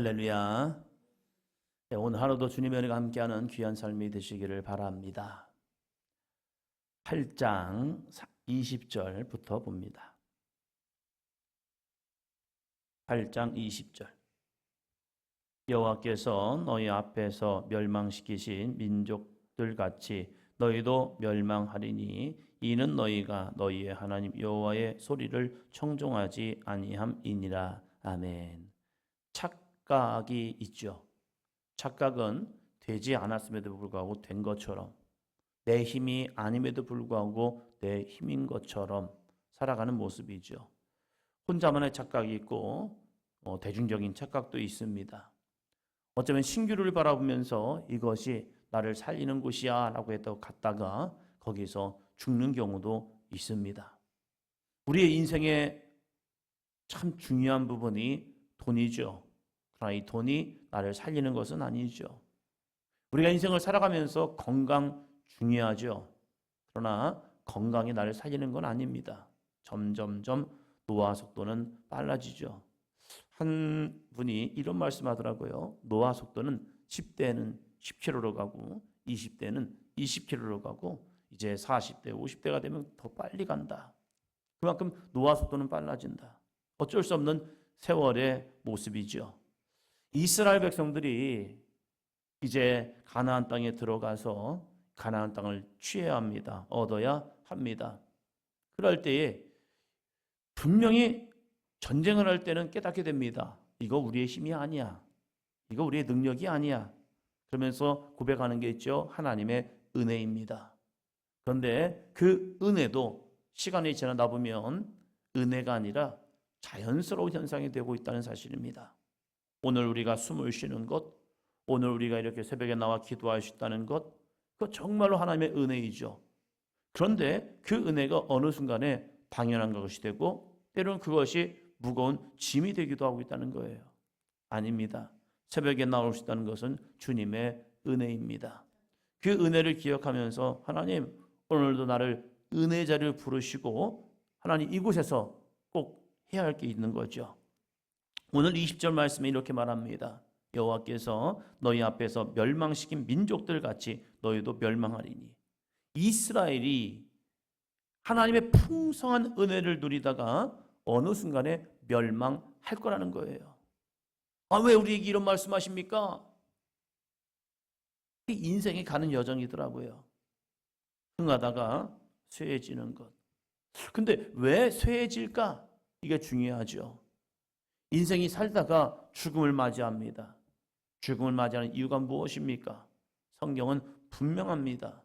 할렐루야. 네, 오늘 하루도 주님의 은혜가 함께하는 귀한 삶이 되시기를 바랍니다. 8장 20절부터 봅니다. 8장 20절. 여호와께서 너희 앞에서 멸망시키신 민족들 같이 너희도 멸망하리니 이는 너희가 너희의 하나님 여호와의 소리를 청종하지 아니함이니라. 아멘. 착각이 있죠. 착각은 되지 않았음에도 불구하고 된 것처럼, 내 힘이 아님에도 불구하고 내 힘인 것처럼 살아가는 모습이죠. 혼자만의 착각이 있고 대중적인 착각도 있습니다. 어쩌면 신규를 바라보면서 이것이 나를 살리는 곳이야 라고 했다고 갔다가 거기서 죽는 경우도 있습니다. 우리의 인생의 참 중요한 부분이 돈이죠. 그러나 이 돈이 나를 살리는 것은 아니죠. 우리가 인생을 살아가면서 건강 중요하죠. 그러나 건강이 나를 살리는 건 아닙니다. 점점점 노화 속도는 빨라지죠. 한 분이 이런 말씀하더라고요. 노화 속도는 10대는 10km로 가고 20대는 20km로 가고 이제 40대, 50대가 되면 더 빨리 간다. 그만큼 노화 속도는 빨라진다. 어쩔 수 없는 세월의 모습이죠. 이스라엘 백성들이 이제 가나안 땅에 들어가서 가나안 땅을 취해야 합니다. 얻어야 합니다. 그럴 때에 분명히 전쟁을 할 때는 깨닫게 됩니다. 이거 우리의 힘이 아니야. 이거 우리의 능력이 아니야. 그러면서 고백하는 게 있죠. 하나님의 은혜입니다. 그런데 그 은혜도 시간이 지나다 보면 은혜가 아니라 자연스러운 현상이 되고 있다는 사실입니다. 오늘 우리가 숨을 쉬는 것, 오늘 우리가 이렇게 새벽에 나와 기도할 수 있다는 것, 그거 정말로 하나님의 은혜이죠. 그런데 그 은혜가 어느 순간에 당연한 것이 되고 때로는 그것이 무거운 짐이 되기도 하고 있다는 거예요. 아닙니다. 새벽에 나올 수 있다는 것은 주님의 은혜입니다. 그 은혜를 기억하면서 하나님 오늘도 나를 은혜 자리를 부르시고 하나님 이곳에서 꼭 해야 할 게 있는 거죠. 오늘 20절 말씀에 이렇게 말합니다. 여호와께서 너희 앞에서 멸망시킨 민족들 같이 너희도 멸망하리니. 이스라엘이 하나님의 풍성한 은혜를 누리다가 어느 순간에 멸망할 거라는 거예요. 아, 왜 우리에게 이런 말씀하십니까? 인생이 가는 여정이더라고요. 흥하다가 쇠해지는 것. 근데 왜 쇠해질까? 이게 중요하죠. 인생이 살다가 죽음을 맞이합니다. 죽음을 맞이하는 이유가 무엇입니까? 성경은 분명합니다.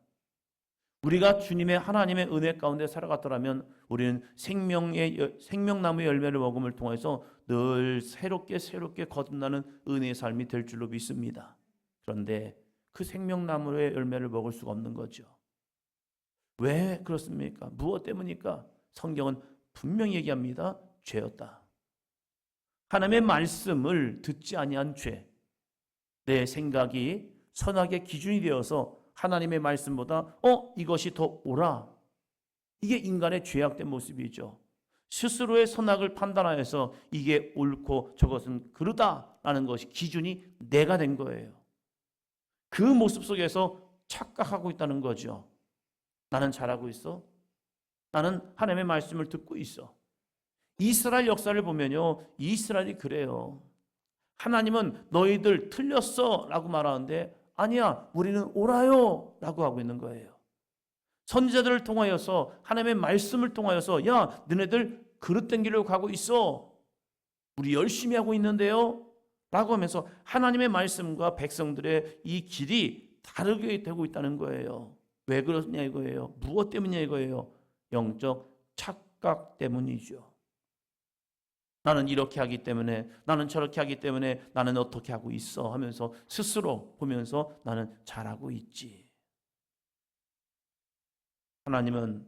우리가 주님의 하나님의 은혜 가운데 살아갔더라면 우리는 생명나무의 열매를 먹음을 통해서 늘 새롭게 거듭나는 은혜의 삶이 될 줄로 믿습니다. 그런데 그 생명나무의 열매를 먹을 수가 없는 거죠. 왜 그렇습니까? 무엇 때문입니까? 성경은 분명히 얘기합니다. 죄였다. 하나님의 말씀을 듣지 아니한 죄. 내 생각이 선악의 기준이 되어서 하나님의 말씀보다 이것이 더 옳아. 이게 인간의 죄악된 모습이죠. 스스로의 선악을 판단하여서 이게 옳고 저것은 그르다라는 것이 기준이 내가 된 거예요. 그 모습 속에서 착각하고 있다는 거죠. 나는 잘하고 있어. 나는 하나님의 말씀을 듣고 있어. 이스라엘 역사를 보면요. 이스라엘이 그래요. 하나님은 너희들 틀렸어 라고 말하는데 아니야 우리는 옳아요 라고 하고 있는 거예요. 선지자들을 통하여서 하나님의 말씀을 통하여서 야 너네들 그릇된 길로 가고 있어. 우리 열심히 하고 있는데요 라고 하면서 하나님의 말씀과 백성들의 이 길이 다르게 되고 있다는 거예요. 왜 그러냐 이거예요. 무엇 때문이냐 이거예요. 영적 착각 때문이죠. 나는 이렇게 하기 때문에 나는 저렇게 하기 때문에 나는 어떻게 하고 있어 하면서 스스로 보면서 나는 잘하고 있지. 하나님은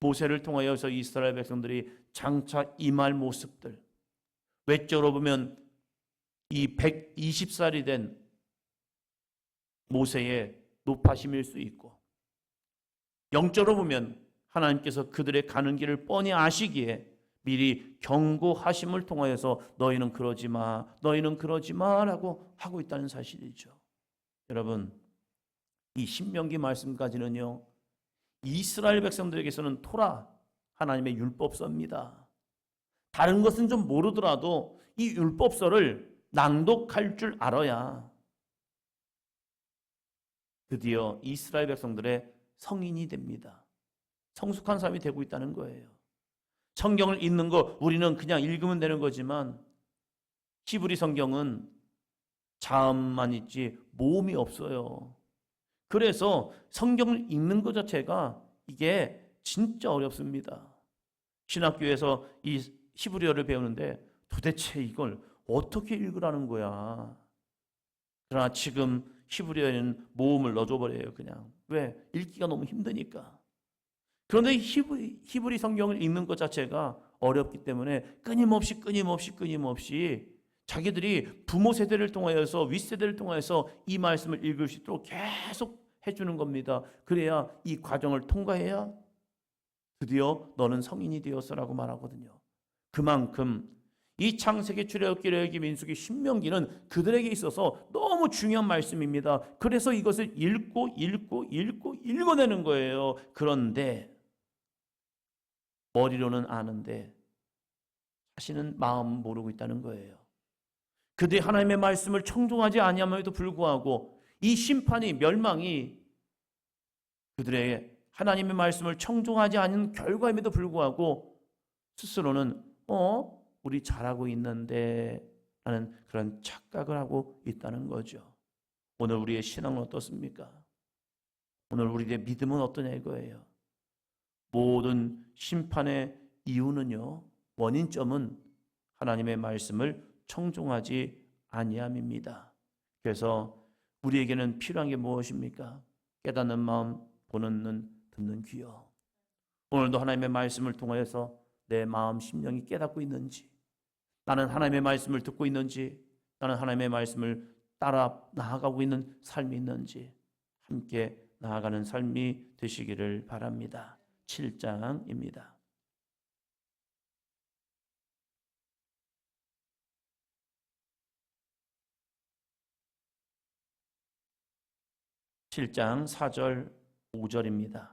모세를 통하여서 이스라엘 백성들이 장차 임할 모습들, 외적으로 보면 이 120살이 된 모세의 높아심일 수 있고 영적으로 보면 하나님께서 그들의 가는 길을 뻔히 아시기에 미리 경고하심을 통하여서 너희는 그러지 마, 너희는 그러지 마라고 하고 있다는 사실이죠. 여러분, 이 신명기 말씀까지는요, 이스라엘 백성들에게서는 토라, 하나님의 율법서입니다. 다른 것은 좀 모르더라도 이 율법서를 낭독할 줄 알아야 드디어 이스라엘 백성들의 성인이 됩니다. 성숙한 사람이 되고 있다는 거예요. 성경을 읽는 거 우리는 그냥 읽으면 되는 거지만 히브리 성경은 자음만 있지 모음이 없어요. 그래서 성경을 읽는 것 자체가 이게 진짜 어렵습니다. 신학교에서 이 히브리어를 배우는데 도대체 이걸 어떻게 읽으라는 거야. 그러나 지금 히브리어에는 모음을 넣어줘버려요. 그냥. 왜? 읽기가 너무 힘드니까. 그런데 히브리 성경을 읽는 것 자체가 어렵기 때문에 끊임없이 자기들이 부모 세대를 통하여서 윗세대를 통하여서 이 말씀을 읽을 수 있도록 계속 해주는 겁니다. 그래야 이 과정을 통과해야 드디어 너는 성인이 되었어라고 말하거든요. 그만큼 이 창세기, 출애굽기, 레위기, 민수기, 신명기는 그들에게 있어서 너무 중요한 말씀입니다. 그래서 이것을 읽어내는 거예요. 그런데 머리로는 아는데 자신은 마음 모르고 있다는 거예요. 그들이 하나님의 말씀을 청종하지 아니함에도 불구하고 이 심판이, 멸망이 그들의 하나님의 말씀을 청종하지 않은 결과임에도 불구하고 스스로는 우리 잘하고 있는데 라는 그런 착각을 하고 있다는 거죠. 오늘 우리의 신앙은 어떻습니까? 오늘 우리의 믿음은 어떠냐 이거예요. 모든 심판의 이유는요, 원인점은 하나님의 말씀을 청종하지 아니함입니다. 그래서 우리에게는 필요한 게 무엇입니까? 깨닫는 마음, 보는 눈, 듣는 귀요. 오늘도 하나님의 말씀을 통하여서 내 마음, 심령이 깨닫고 있는지, 나는 하나님의 말씀을 듣고 있는지, 나는 하나님의 말씀을 따라 나아가고 있는 삶이 있는지 함께 나아가는 삶이 되시기를 바랍니다. 7장입니다. 7장 4절 5절입니다.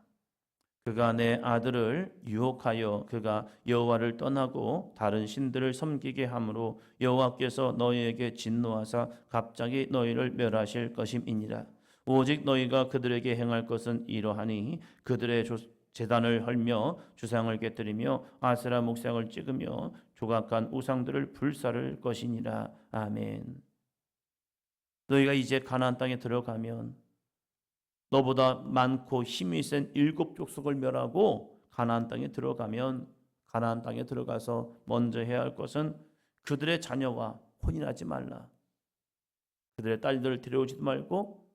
그가 내 아들을 유혹하여 그가 여호와를 떠나고 다른 신들을 섬기게 함으로 여호와께서 너희에게 진노하사 갑자기 너희를 멸하실 것임이니라. 오직 너희가 그들에게 행할 것은 이러하니 그들의 제단을 헐며 주상을 깨뜨리며 아세라 목상을 찍으며 조각한 우상들을 불사를 것이니라. 아멘. 너희가 이제 가나안 땅에 들어가면 너보다 많고 힘이 센 7 족속을 멸하고 가나안 땅에 들어가면 가나안 땅에 들어가서 먼저 해야 할 것은 그들의 자녀와 혼인하지 말라. 그들의 딸들을 데려오지도 말고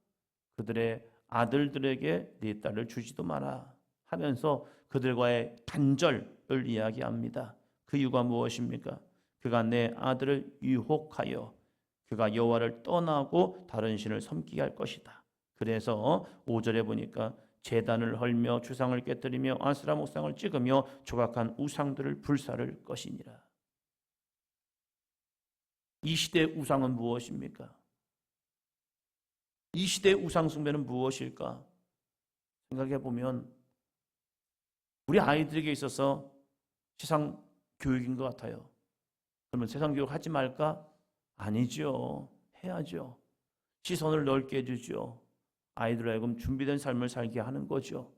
그들의 아들들에게 네 딸을 주지도 마라 하면서 그들과의 단절을 이야기합니다. 그 이유가 무엇입니까? 그가 내 아들을 유혹하여 그가 여호와를 떠나고 다른 신을 섬기게 할 것이다. 그래서 5절에 보니까 제단을 헐며 주상을 깨뜨리며 아스라 목상을 찍으며 조각한 우상들을 불사를 것이니라. 이 시대의 우상은 무엇입니까? 이 시대의 우상 숭배는 무엇일까? 생각해 보면 우리 아이들에게 있어서 세상 교육인 것 같아요. 그러면 세상 교육 하지 말까? 아니죠. 해야죠. 시선을 넓게 해주죠. 아이들 하여금 준비된 삶을 살게 하는 거죠.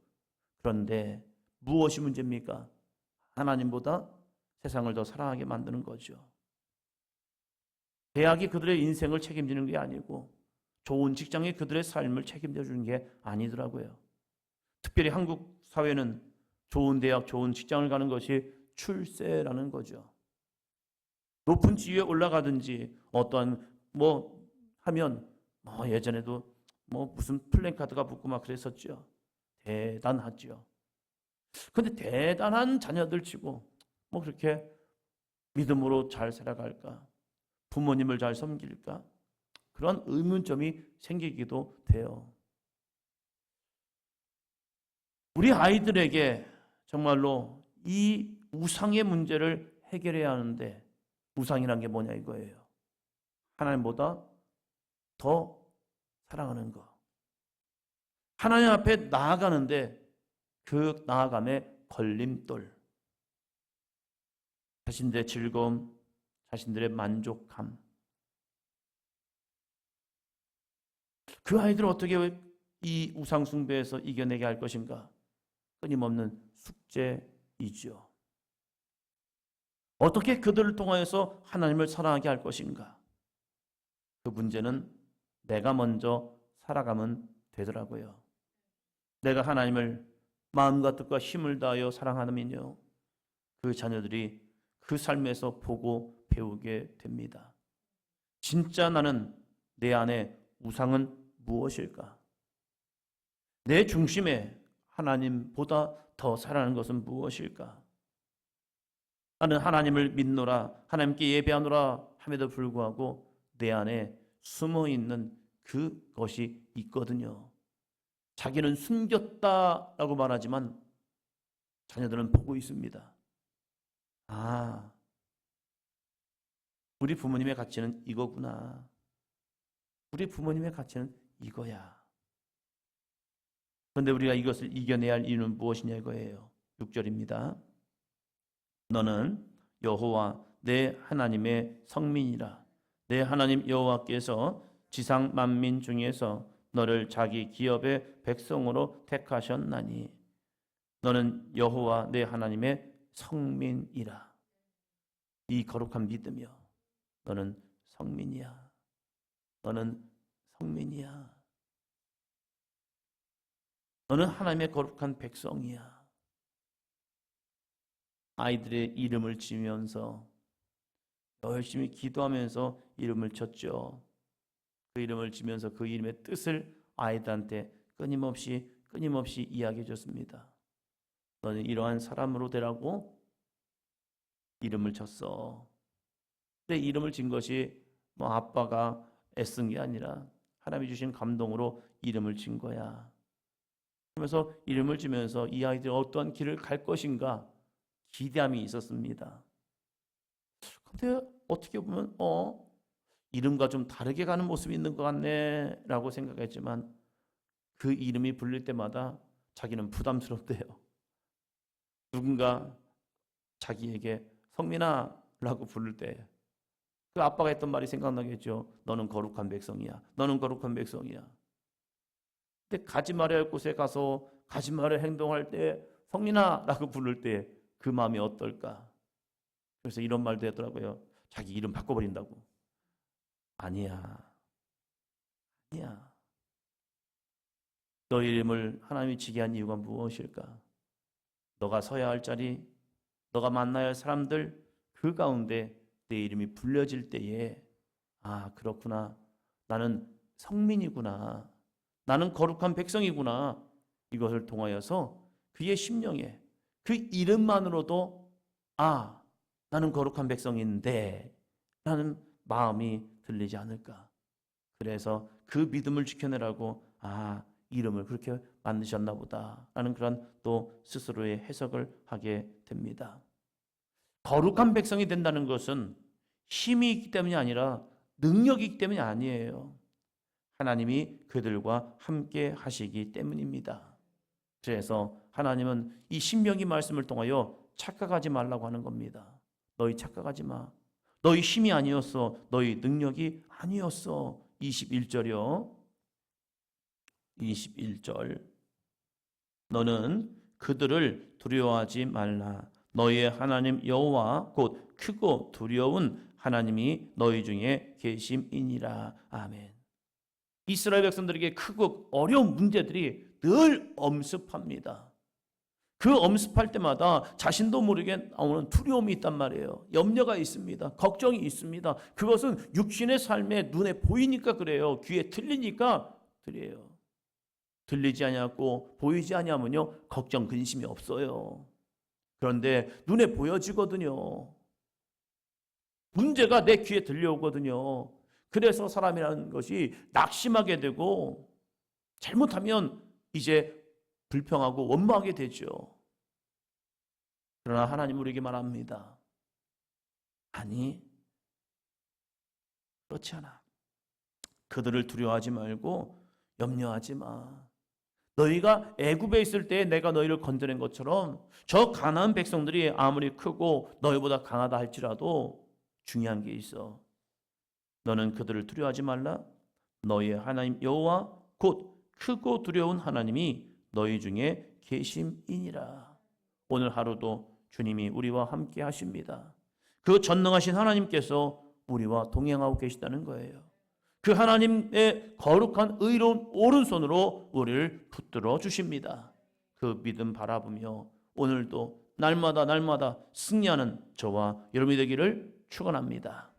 그런데 무엇이 문제입니까? 하나님보다 세상을 더 사랑하게 만드는 거죠. 대학이 그들의 인생을 책임지는 게 아니고 좋은 직장이 그들의 삶을 책임져 주는 게 아니더라고요. 특별히 한국 사회는 좋은 대학, 좋은 직장을 가는 것이 출세라는 거죠. 높은 지위에 올라가든지 어떠한 하면 예전에도 무슨 플랜카드가 붙고 막 그랬었죠. 대단하죠. 근데 대단한 자녀들 치고 그렇게 믿음으로 잘 살아갈까? 부모님을 잘 섬길까? 그런 의문점이 생기기도 돼요. 우리 아이들에게 정말로 이 우상의 문제를 해결해야 하는데, 우상이란 게 뭐냐 이거예요. 하나님보다 더 사랑하는 거. 하나님 앞에 나아가는데 그 나아감의 걸림돌, 자신들의 즐거움, 자신들의 만족함. 그 아이들을 어떻게 이 우상 숭배에서 이겨내게 할 것인가? 끊임없는 숙제이죠. 어떻게 그들을 통하여서 하나님을 사랑하게 할 것인가? 그 문제는 내가 먼저 살아가면 되더라고요. 내가 하나님을 마음과 뜻과 힘을 다하여 사랑하면요, 그 자녀들이 그 삶에서 보고 배우게 됩니다. 진짜 나는, 내 안에 우상은 무엇일까? 내 중심에 하나님보다 더 사랑하는 것은 무엇일까? 나는 하나님을 믿노라, 하나님께 예배하노라 함에도 불구하고 내 안에 숨어있는 그것이 있거든요. 자기는 숨겼다라고 말하지만 자녀들은 보고 있습니다. 아, 우리 부모님의 가치는 이거구나. 우리 부모님의 가치는 이거야. 그런데 우리가 이것을 이겨내야 할 이유는 무엇이냐 이거예요. 6절입니다. 너는 여호와 내 하나님의 성민이라. 내 하나님 여호와께서 지상 만민 중에서 너를 자기 기업의 백성으로 택하셨나니 너는 여호와 내 하나님의 성민이라. 이 거룩한 믿음이여, 너는 성민이야. 너는 성민이야. 너는 하나님의 거룩한 백성이야. 아이들의 이름을 지면서 열심히 기도하면서 이름을 쳤죠. 그 이름을 지면서 그 이름의 뜻을 아이들한테 끊임없이 이야기해 줬습니다. 너는 이러한 사람으로 되라고 이름을 쳤어. 근데 이름을 진 것이 뭐 아빠가 애쓴 게 아니라 하나님이 주신 감동으로 이름을 진 거야. 그러면서 이름을 지면서 이 아이들이 어떠한 길을 갈 것인가 기대함이 있었습니다. 근데 어떻게 보면 이름과 좀 다르게 가는 모습이 있는 것 같네 라고 생각했지만 그 이름이 불릴 때마다 자기는 부담스럽대요. 누군가 자기에게 성민아 라고 부를 때 그 아빠가 했던 말이 생각나겠죠. 너는 거룩한 백성이야. 너는 거룩한 백성이야. 근데 가지 말아야 할 곳에 가서 가지 말아야 행동할 때 성민아 라고 부를 때 그 마음이 어떨까? 그래서 이런 말도 했더라고요. 자기 이름 바꿔버린다고. 아니야. 너 이름을 하나님이 지게 한 이유가 무엇일까? 너가 서야 할 자리, 너가 만나야 할 사람들, 그 가운데 내 이름이 불려질 때에 아, 그렇구나. 나는 성민이구나. 나는 거룩한 백성이구나. 이것을 통하여서 그의 심령에 그 이름만으로도 아, 나는 거룩한 백성인데 라는 마음이 들리지 않을까. 그래서 그 믿음을 지켜내라고 아, 이름을 그렇게 만드셨나 보다 라는 그런 또 스스로의 해석을 하게 됩니다. 거룩한 백성이 된다는 것은 힘이 있기 때문이 아니라 능력이 있기 때문이 아니에요. 하나님이 그들과 함께 하시기 때문입니다. 그래서 하나님은 이 신명기 말씀을 통하여 착각하지 말라고 하는 겁니다. 너희 착각하지 마. 너희 힘이 아니었어. 너희 능력이 아니었어. 21절이요. 21절. 너는 그들을 두려워하지 말라. 너희의 하나님 여호와 곧 크고 두려운 하나님이 너희 중에 계심이니라. 아멘. 이스라엘 백성들에게 크고 어려운 문제들이 늘 엄습합니다. 그 엄습할 때마다 자신도 모르게 나오는 두려움이 있단 말이에요. 염려가 있습니다. 걱정이 있습니다. 그것은 육신의 삶에 눈에 보이니까 그래요. 귀에 들리니까 그래요. 들리지 아니하고 보이지 아니하면요 걱정 근심이 없어요. 그런데 눈에 보여지거든요. 문제가 내 귀에 들려오거든요. 그래서 사람이라는 것이 낙심하게 되고 잘못하면 이제 불평하고 원망하게 되죠. 그러나 하나님 우리에게 말합니다. 아니, 그렇지 않아. 그들을 두려워하지 말고 염려하지 마. 너희가 애굽에 있을 때 내가 너희를 건져낸 것처럼 저 가나안 백성들이 아무리 크고 너희보다 강하다 할지라도 중요한 게 있어. 너는 그들을 두려워하지 말라. 너희의 하나님 여호와 곧 크고 두려운 하나님이 너희 중에 계심이니라. 오늘 하루도 주님이 우리와 함께 하십니다. 그 전능하신 하나님께서 우리와 동행하고 계시다는 거예요. 그 하나님의 거룩한 의로운 오른손으로 우리를 붙들어 주십니다. 그 믿음 바라보며 오늘도 날마다 승리하는 저와 여러분이 되기를 축원합니다.